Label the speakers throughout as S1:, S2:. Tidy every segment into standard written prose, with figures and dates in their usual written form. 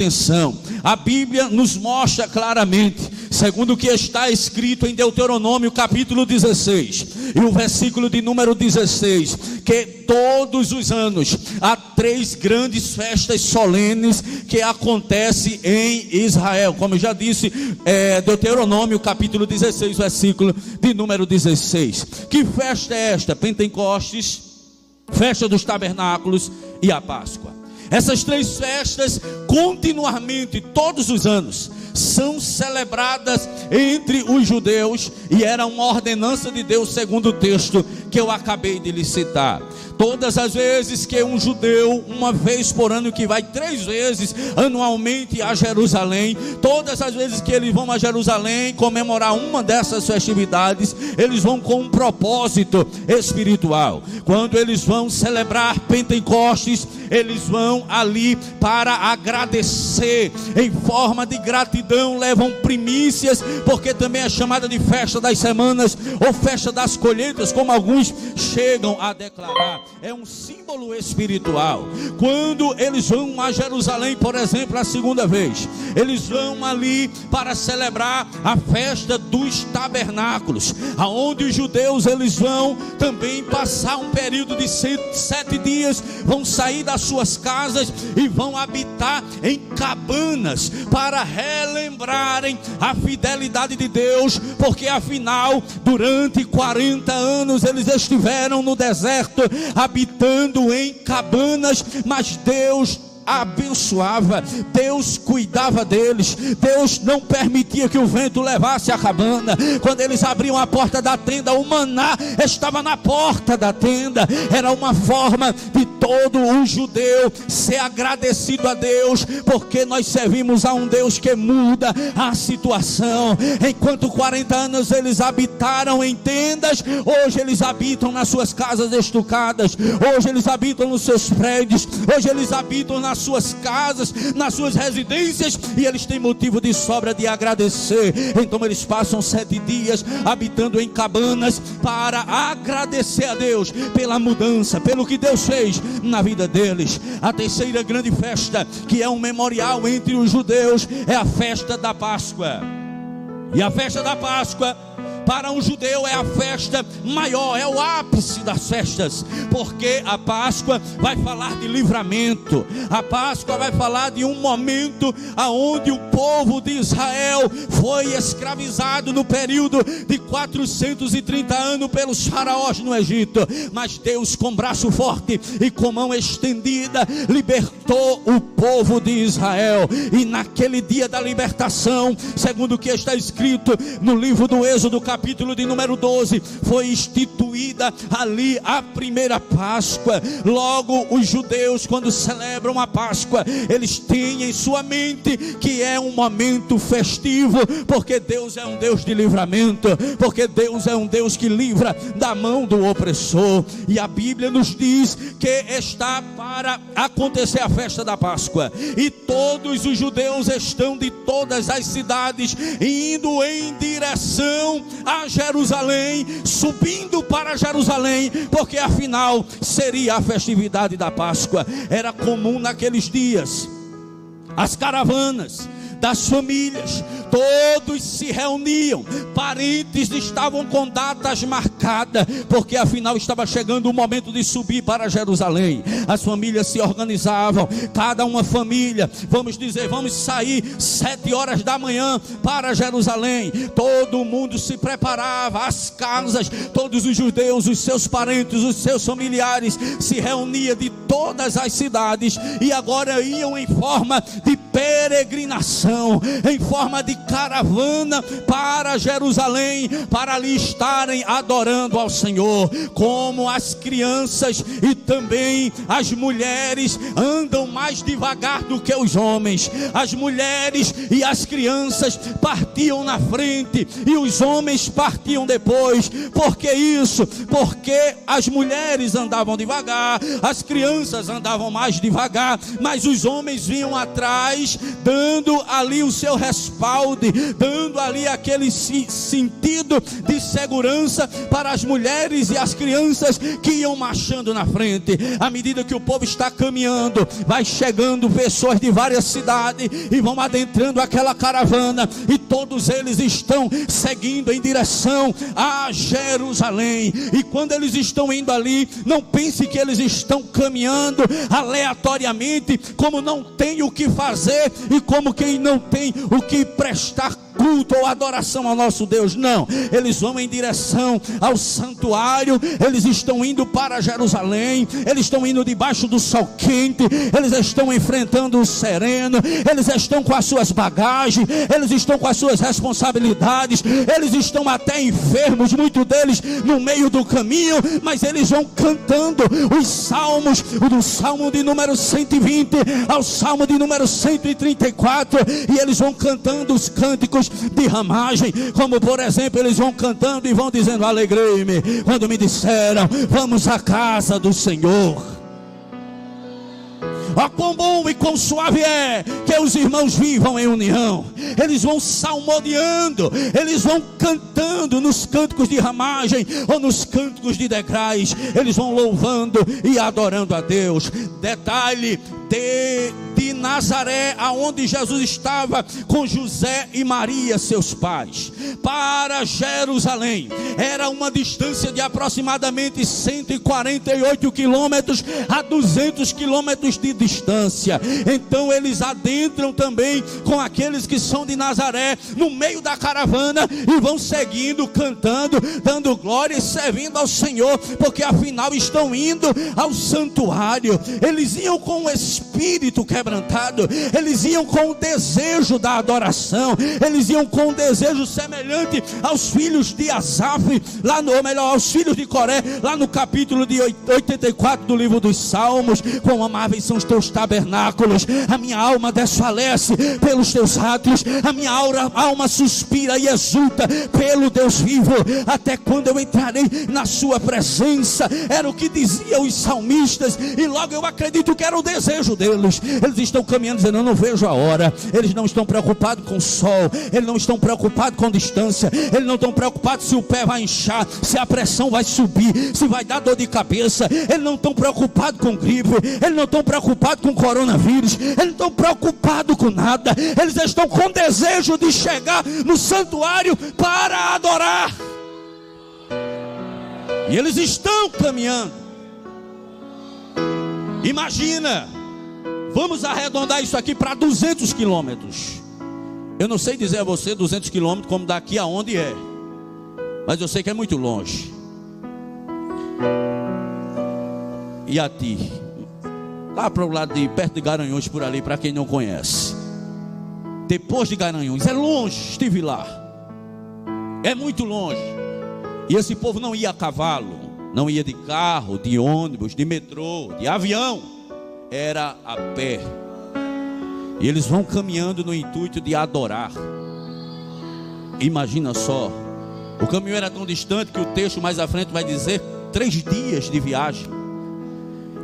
S1: Atenção, a Bíblia nos mostra claramente, segundo o que está escrito em Deuteronômio capítulo 16 e o versículo de número 16, que todos os anos há 3 grandes festas solenes que acontecem em Israel. Como eu já disse, Deuteronômio capítulo 16, versículo de número 16. Que festa é esta? Pentecostes, festa dos tabernáculos e a Páscoa. Essas 3 festas, continuamente, todos os anos, são celebradas entre os judeus, e era uma ordenança de Deus, segundo o texto que eu acabei de lhe citar. Todas as vezes que um judeu, uma vez por ano, que vai 3 vezes anualmente a Jerusalém, todas as vezes que eles vão a Jerusalém comemorar uma dessas festividades, eles vão com um propósito espiritual. Quando eles vão celebrar Pentecostes, eles vão ali para agradecer, em forma de gratidão, levam primícias, porque também é chamada de festa das semanas, ou festa das colheitas, como alguns chegam a declarar. É um símbolo espiritual. Quando eles vão a Jerusalém, por exemplo, a segunda vez, eles vão ali para celebrar a festa dos tabernáculos, aonde os judeus eles vão também passar um período de 7 dias, vão sair das suas casas e vão habitar em cabanas para relembrarem a fidelidade de Deus, porque afinal durante 40 anos eles estiveram no deserto habitando em cabanas, mas Deus abençoava, Deus cuidava deles, Deus não permitia que o vento levasse a cabana. Quando eles abriam a porta da tenda, o maná estava na porta da tenda. Era uma forma de todo o judeu ser agradecido a Deus, porque nós servimos a um Deus que muda a situação. Enquanto 40 anos eles habitaram em tendas, hoje eles habitam nas suas casas estucadas, hoje eles habitam nos seus prédios, hoje eles habitam nas suas casas, nas suas residências, e eles têm motivo de sobra de agradecer. Então eles passam 7 dias habitando em cabanas para agradecer a Deus pela mudança, pelo que Deus fez na vida deles. A terceira grande festa, que é um memorial entre os judeus, é a festa da Páscoa. E a festa da Páscoa, para um judeu, é a festa maior, é o ápice das festas, porque a Páscoa vai falar de livramento. A Páscoa vai falar de um momento aonde o povo de Israel foi escravizado no período de 430 anos pelos faraós no Egito, mas Deus, com braço forte e com mão estendida, libertou o povo de Israel. E naquele dia da libertação, segundo o que está escrito no livro do Êxodo, capítulo de número 12, foi instituída ali a primeira Páscoa. Logo, os judeus, quando celebram a Páscoa, eles têm em sua mente que é um momento festivo, porque Deus é um Deus de livramento, porque Deus é um Deus que livra da mão do opressor. E a Bíblia nos diz que está para acontecer a festa da Páscoa, e todos os judeus estão de todas as cidades indo em direção a Jerusalém, subindo para Jerusalém, porque afinal seria a festividade da Páscoa. Era comum naqueles dias as caravanas das famílias, todos se reuniam, parentes estavam com datas marcadas, porque afinal estava chegando o momento de subir para Jerusalém. As famílias se organizavam, cada uma família, vamos dizer, vamos sair 7 horas da manhã para Jerusalém. Todo mundo se preparava, as casas, todos os judeus, os seus parentes, os seus familiares se reuniam de todas as cidades, e agora iam em forma de peregrinação, em forma de caravana para Jerusalém, para ali estarem adorando ao Senhor. Como as crianças e também as mulheres andam mais devagar do que os homens, as mulheres e as crianças partiam na frente e os homens partiam depois. Por que isso? Porque as mulheres andavam devagar, as crianças andavam mais devagar, mas os homens vinham atrás, dando ali o seu respaldo rebelde, dando ali aquele sentido de segurança para as mulheres e as crianças que iam marchando na frente. À medida que o povo está caminhando, vai chegando pessoas de várias cidades e vão adentrando aquela caravana, e todos eles estão seguindo em direção a Jerusalém. E quando eles estão indo ali, não pense que eles estão caminhando aleatoriamente, como não tem o que fazer e como quem não tem o que prestar culto ou adoração ao nosso Deus. Não, eles vão em direção ao santuário, eles estão indo para Jerusalém, eles estão indo debaixo do sol quente, eles estão enfrentando o sereno, eles estão com as suas bagagens, eles estão com as suas responsabilidades, eles estão até enfermos, muitos deles no meio do caminho, mas eles vão cantando os salmos, do salmo de número 120 ao salmo de número 134, e eles vão cantando os cânticos de ramagem, como por exemplo, eles vão cantando e vão dizendo: alegrei-me quando me disseram, vamos à casa do Senhor. Ó, quão bom e quão suave é que os irmãos vivam em união. Eles vão salmodiando, eles vão cantando nos cânticos de ramagem ou nos cânticos de degraus, eles vão louvando e adorando a Deus. Detalhe, de Nazaré, aonde Jesus estava com José e Maria, seus pais, para Jerusalém, era uma distância de aproximadamente 148 quilômetros a 200 quilômetros de distância. Então eles adentram também com aqueles que são de Nazaré no meio da caravana e vão seguindo, cantando, dando glória e servindo ao Senhor, porque afinal estão indo ao santuário. Eles iam com o espírito quebrantado, eles iam com o desejo da adoração, eles iam com o desejo semelhante aos filhos de Asaf, ou melhor, aos filhos de Coré, lá no capítulo de 84 do livro dos Salmos: quão amáveis são os teus tabernáculos, a minha alma desfalece pelos teus átrios, a minha alma suspira e exulta pelo Deus vivo, até quando eu entrarei na sua presença. Era o que diziam os salmistas, e logo eu acredito que era o desejo deles. Eles estão caminhando dizendo: eu não vejo a hora. Eles não estão preocupados com o sol, eles não estão preocupados com distância, eles não estão preocupados se o pé vai inchar, se a pressão vai subir, se vai dar dor de cabeça. Eles não estão preocupados com gripe, eles não estão preocupados com coronavírus, eles não estão preocupados com nada. Eles estão com desejo de chegar no santuário para adorar, e eles estão caminhando. Imagina, vamos arredondar isso aqui para 200 quilômetros. Eu não sei dizer a você 200 quilômetros como daqui aonde é, mas eu sei que é muito longe. E a ti, lá para o lado de perto de Garanhuns, por ali, para quem não conhece, depois de Garanhuns, é longe. Estive lá, é muito longe. E esse povo não ia a cavalo, não ia de carro, de ônibus, de metrô, de avião, era a pé. E eles vão caminhando no intuito de adorar. Imagina só, o caminho era tão distante que o texto mais à frente vai dizer 3 dias de viagem.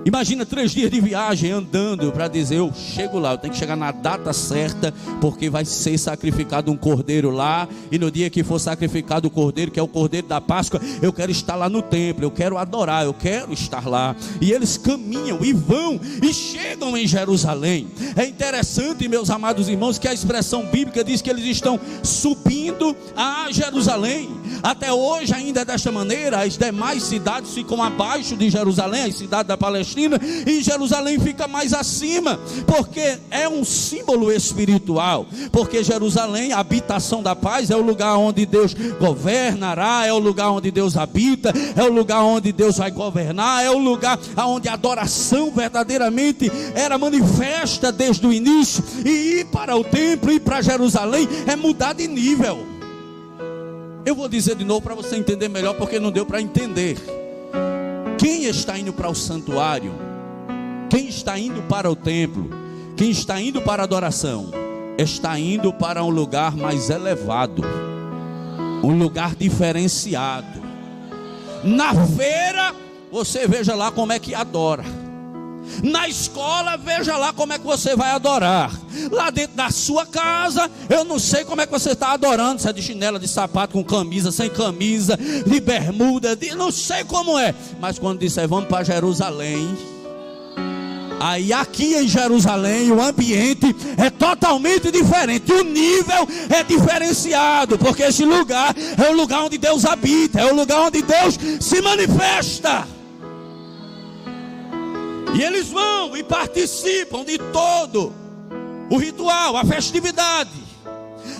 S1: Imagina 3 dias de viagem andando para dizer: eu chego lá, eu tenho que chegar na data certa, porque vai ser sacrificado um cordeiro lá, e no dia que for sacrificado o cordeiro, que é o cordeiro da Páscoa, eu quero estar lá no templo, eu quero adorar, eu quero estar lá. E eles caminham e vão e chegam em Jerusalém. É interessante, meus amados irmãos, que a expressão bíblica diz que eles estão subindo a Jerusalém. Até hoje ainda é desta maneira. As demais cidades ficam abaixo de Jerusalém, as cidades da Palestina, e Jerusalém fica mais acima, porque é um símbolo espiritual. Porque Jerusalém, a habitação da paz, é o lugar onde Deus governará, é o lugar onde Deus habita, é o lugar onde Deus vai governar, é o lugar onde a adoração verdadeiramente era manifesta desde o início. E ir para o templo, ir para Jerusalém, é mudar de nível. Eu vou dizer de novo para você entender melhor, porque não deu para entender. Quem está indo para o santuário, quem está indo para o templo, quem está indo para a adoração, está indo para um lugar mais elevado, um lugar diferenciado. Na feira, você veja lá como é que adora. Na escola, veja lá como é que você vai adorar. Lá dentro da sua casa, eu não sei como é que você está adorando. Se é de chinela, de sapato, com camisa, sem camisa, de bermuda, não sei como é. Mas quando disser vamos para Jerusalém, aí aqui em Jerusalém o ambiente é totalmente diferente. O nível é diferenciado, porque esse lugar é o lugar onde Deus habita, é o lugar onde Deus se manifesta. E eles vão e participam de todo o ritual, a festividade.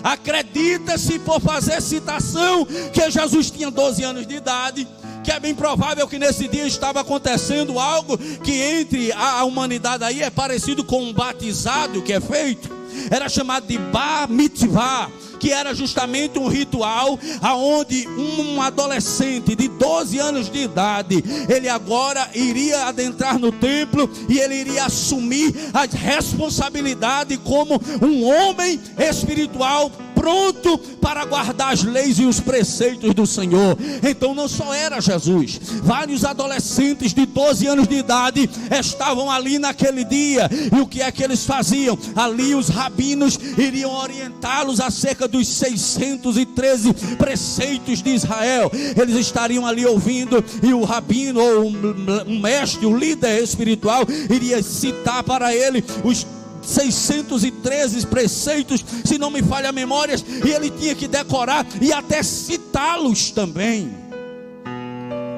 S1: Acredita-se, por fazer citação, que Jesus tinha 12 anos de idade, que é bem provável que nesse dia estava acontecendo algo que entre a humanidade aí é parecido com um batizado que é feito. Era chamado de Bar Mitzvah, que era justamente um ritual aonde um adolescente de 12 anos de idade, ele agora iria adentrar no templo e ele iria assumir a responsabilidade como um homem espiritual pronto para guardar as leis e os preceitos do Senhor. Então não só era Jesus, vários adolescentes de 12 anos de idade estavam ali naquele dia. E o que é que eles faziam? Ali os rabinos iriam orientá-los acerca dos 613 preceitos de Israel. Eles estariam ali ouvindo, e o rabino ou um mestre, o líder espiritual, iria citar para ele os 613 preceitos, se não me falha a memória, e ele tinha que decorar e até citá-los também.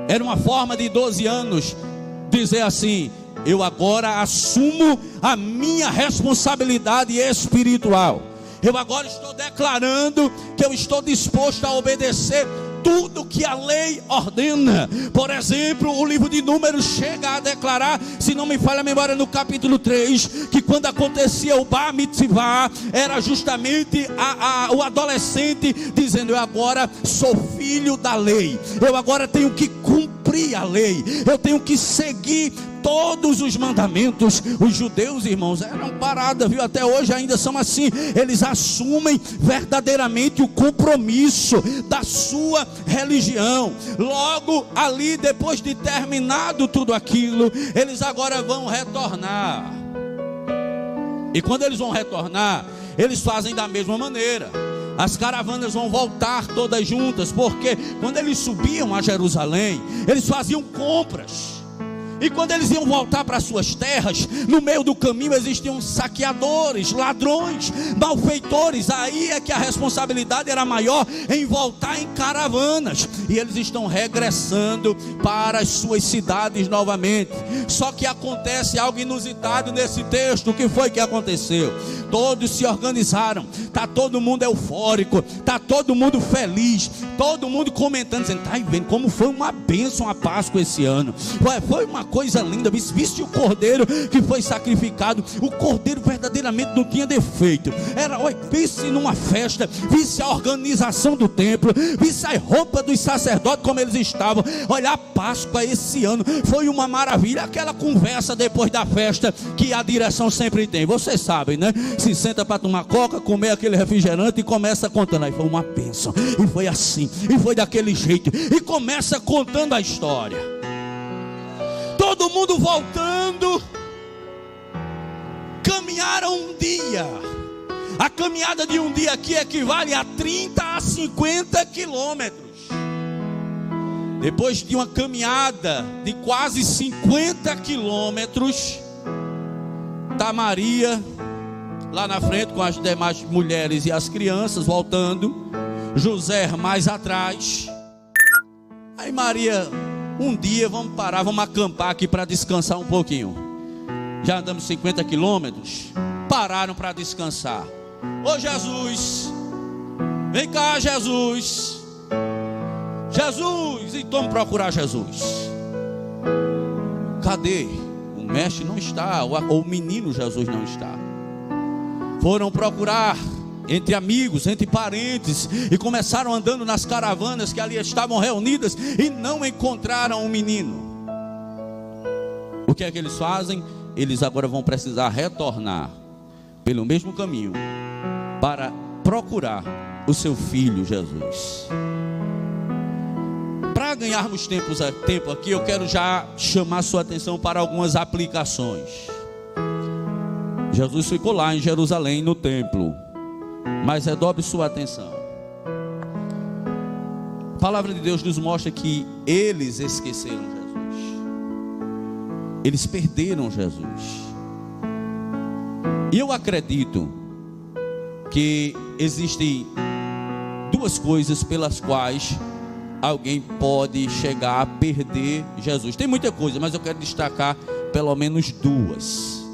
S1: Era uma forma de 12 anos dizer assim: eu agora assumo a minha responsabilidade espiritual. Eu agora estou declarando que eu estou disposto a obedecer tudo que a lei ordena. Por exemplo, o livro de Números chega a declarar, se não me falha a memória, no capítulo 3, que quando acontecia o Bar Mitzvah, era justamente o adolescente dizendo: eu agora sou filho da lei, eu agora tenho que cumprir a lei, eu tenho que seguir todos os mandamentos. Os judeus, irmãos, eram paradas, viu? Até hoje ainda são assim. Eles assumem verdadeiramente o compromisso da sua religião. Logo ali, depois de terminado tudo aquilo, eles agora vão retornar. E quando eles vão retornar, eles fazem da mesma maneira. As caravanas vão voltar todas juntas, porque quando eles subiam a Jerusalém, eles faziam compras. E quando eles iam voltar para suas terras, no meio do caminho existiam saqueadores, ladrões, malfeitores. Aí é que a responsabilidade era maior em voltar em caravanas. E eles estão regressando para as suas cidades novamente. Só que acontece algo inusitado nesse texto. O que foi que aconteceu? Todos se organizaram, está todo mundo eufórico, está todo mundo feliz, todo mundo comentando, dizendo: está vendo como foi uma bênção a Páscoa esse ano? Foi uma coisa linda. Viste o cordeiro que foi sacrificado? O cordeiro verdadeiramente não tinha defeito. Era, visse numa festa, visse a organização do templo, visse a roupa dos sacerdotes como eles estavam. Olha, a Páscoa esse ano foi uma maravilha. Aquela conversa depois da festa que a direção sempre tem, vocês sabem, né? Se senta para tomar coca, comer aquele refrigerante e começa contando: aí foi uma bênção, e foi assim, e foi daquele jeito, e começa contando a história. Todo mundo voltando. Caminharam um dia. A caminhada de um dia aqui equivale a 30 a 50 quilômetros. Depois de uma caminhada de quase 50 quilômetros, está Maria lá na frente com as demais mulheres e as crianças voltando, José mais atrás. Aí Maria: um dia vamos parar, vamos acampar aqui para descansar um pouquinho. Já andamos 50 quilômetros. Pararam para descansar. Ô Jesus, vem cá, Jesus. Jesus, então vamos procurar Jesus. Cadê? O mestre não está, ou o menino Jesus não está. Foram procurar entre amigos, entre parentes, e começaram andando nas caravanas que ali estavam reunidas, e não encontraram o menino. O que é que eles fazem? Eles agora vão precisar retornar pelo mesmo caminho para procurar o seu filho Jesus. Para ganharmos tempo aqui, eu quero já chamar sua atenção para algumas aplicações. Jesus ficou lá em Jerusalém, no templo, mas redobre sua atenção. A palavra de Deus nos mostra que eles esqueceram Jesus, eles perderam Jesus. E eu acredito que existem duas coisas pelas quais alguém pode chegar a perder Jesus. Tem muita coisa, mas eu quero destacar pelo menos duas.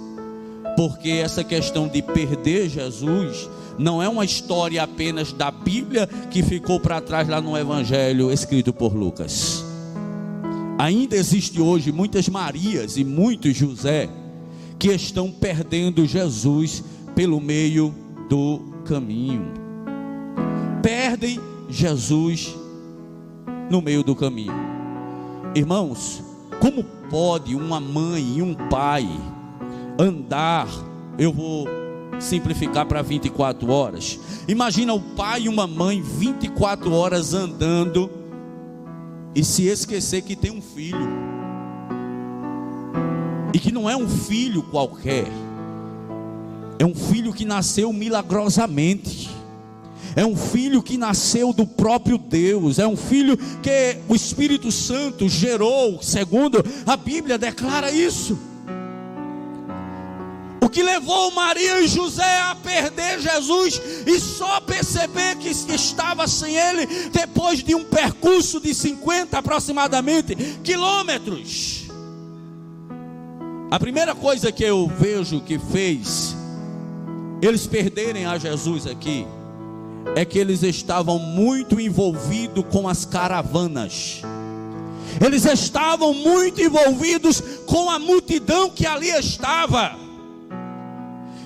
S1: Porque essa questão de perder Jesus não é uma história apenas da Bíblia que ficou para trás lá no Evangelho escrito por Lucas. Ainda existe hoje muitas Marias e muitos José que estão perdendo Jesus pelo meio do caminho. Perdem Jesus no meio do caminho. Irmãos, como pode uma mãe e um pai andar, eu vou simplificar para 24 horas. Imagina o pai e uma mãe 24 horas andando e se esquecer que tem um filho, e que não é um filho qualquer, é um filho que nasceu milagrosamente, é um filho que nasceu do próprio Deus, é um filho que o Espírito Santo gerou, segundo a Bíblia declara isso. O que levou Maria e José a perder Jesus e só perceber que estava sem ele depois de um percurso de 50 aproximadamente quilômetros. A primeira coisa que eu vejo que fez eles perderem a Jesus aqui é que eles estavam muito envolvidos com as caravanas. Eles estavam muito envolvidos com a multidão que ali estava.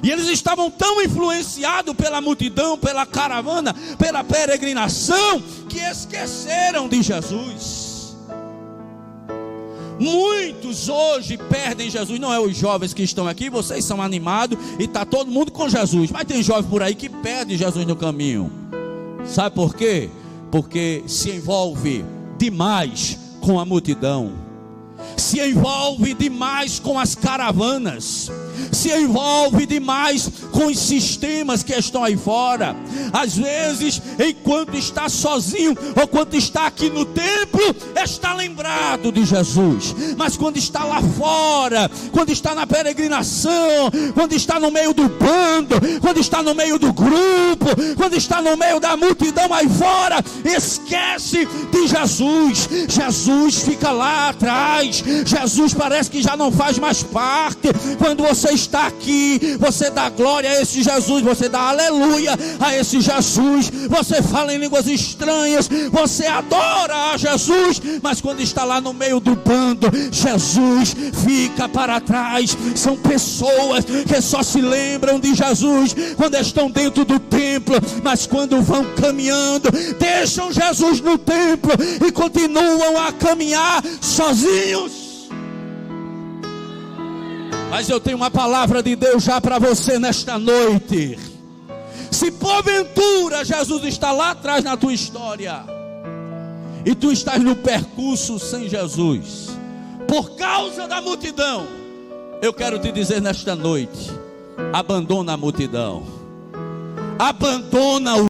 S1: E eles estavam tão influenciados pela multidão, pela caravana, pela peregrinação, que esqueceram de Jesus. Muitos hoje perdem Jesus. Não é os jovens que estão aqui, vocês são animados e está todo mundo com Jesus, mas tem jovem por aí que perde Jesus no caminho. Sabe por quê? Porque se envolve demais com a multidão, se envolve demais com as caravanas, se envolve demais com os sistemas que estão aí fora. Às vezes, enquanto está sozinho ou quando está aqui no templo, está lembrado de Jesus, mas quando está lá fora, quando está na peregrinação, quando está no meio do bando, quando está no meio do grupo, quando está no meio da multidão aí fora, esquece de Jesus. Jesus fica lá atrás. Jesus parece que já não faz mais parte. Quando você está aqui, você dá glória a esse Jesus, você dá aleluia a esse Jesus, você fala em línguas estranhas, você adora a Jesus, mas quando está lá no meio do bando, Jesus fica para trás. São pessoas que só se lembram de Jesus quando estão dentro do templo, mas quando vão caminhando, deixam Jesus no templo e continuam a caminhar sozinhos. Mas eu tenho uma palavra de Deus já para você nesta noite. Se porventura Jesus está lá atrás na tua história e tu estás no percurso sem Jesus, por causa da multidão, eu quero te dizer nesta noite: abandona a multidão, abandona o